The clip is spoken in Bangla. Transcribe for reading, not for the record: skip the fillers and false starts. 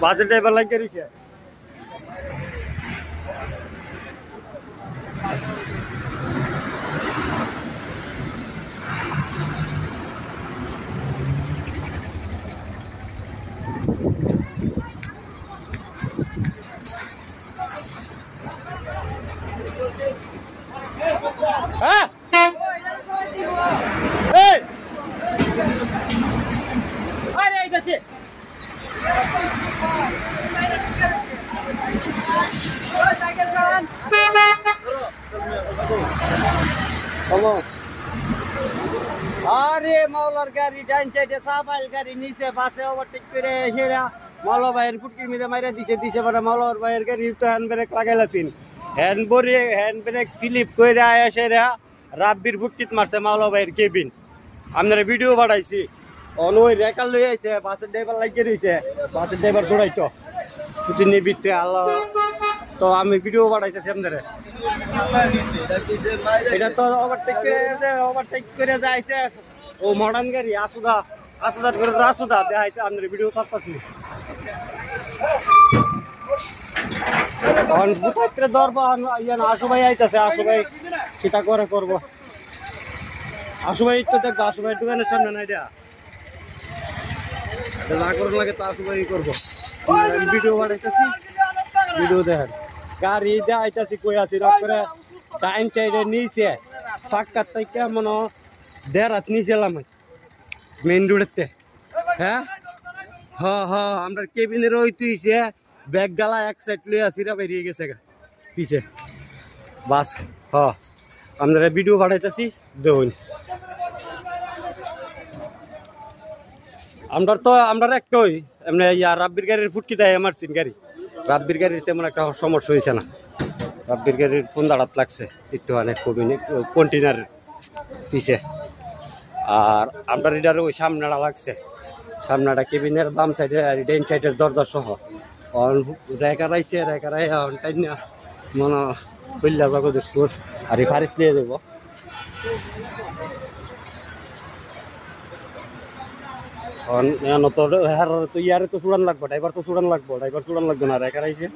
বাজে ড্রাইভার লাগে রইছে হ্যাঁ এই আরে এইটাছে সাইকেল চালান হ্যালো আরে মাওলার গাড়ি ডাইন সাইডে সাফাই গাড়ি নিচে বাসে ওভারটেক করে হেরা মাওলা ভাইয়ের ফুটকির মধ্যে মাইরা দিছে পরে মাওলার ভাইয়ের গাড়ি তো হ্যান্ড ব্রেক লাগাইলাছিন হ্যান্ড ব্রেক স্লিপ করে আসে রা রাব্বির ফুটকিত মারছে মাওলা ভাইয়ের কেবিন আপনারা ভিডিও বাড়াইছি ওই রেকার লই আইছে বাসের ড্রাইভার লাগিয়ে রইছে বাসের ড্রাইভার দৌড়াইতো ছুটি নিবিতে আল্লাহ তো আমি ভিডিও বাড়াইতেছি আপনারা এটা তো ওভারটেক করে যাইছে ও মডার্ন গাড়ি আসুদা করে রাসুদা দেখাইছে আপনারা ভিডিও করতেছি আশু ভাই আইতেছে আশু ভাই কিতা করে করবো আশু ভাই তো দেখবো আশু ভাই দোকানের সামনে নাই দেয়া যা করার লাগে তো আশু ভাই করবো ভিডিও বানাইতেছি ভিডিও দেখেন গাড়ি দেখাইতেছি কই আছি করে ডাইন সাইডে নিচে ফাঁকা থেকে মনে দেড় হাত নিচেলাম মেইন রোডেতে হ্যাঁ হ্যাঁ আমরা কেবিনের ওই তুইছে ব্যাগ গালা এক সাইড লইয়া সিরা বেরিয়ে গেছে পিছে বাস আপনারা ভিডিও বানাইতেছি দেখুন আমরা একটাই এমনি রাব্বির গাড়ির ফুটকি দেয় এমার্জেন্সি গাড়ি রাব্বির গাড়ির তেমন একটা সমস্যা হয়েছে না রাব্বির গাড়ির ফোন দাঁড়াত লাগছে একটু অনেক কন্টেনারের পিছে আর আমরা এটার ওই সামনাটা লাগছে সামনাটা কেবিনের বাম সাইডে আর ডাইন সাইডের দরজা সহ রেকার আইছে রেকার আই টাইনা মনে কইলা জগদের সুর আর ফারিত নিয়ে দেবো তো ইয়ারে তো চূড়ান লাগবো ড্রাইভার তো চূড়ান লাগবো না রেকার আইছে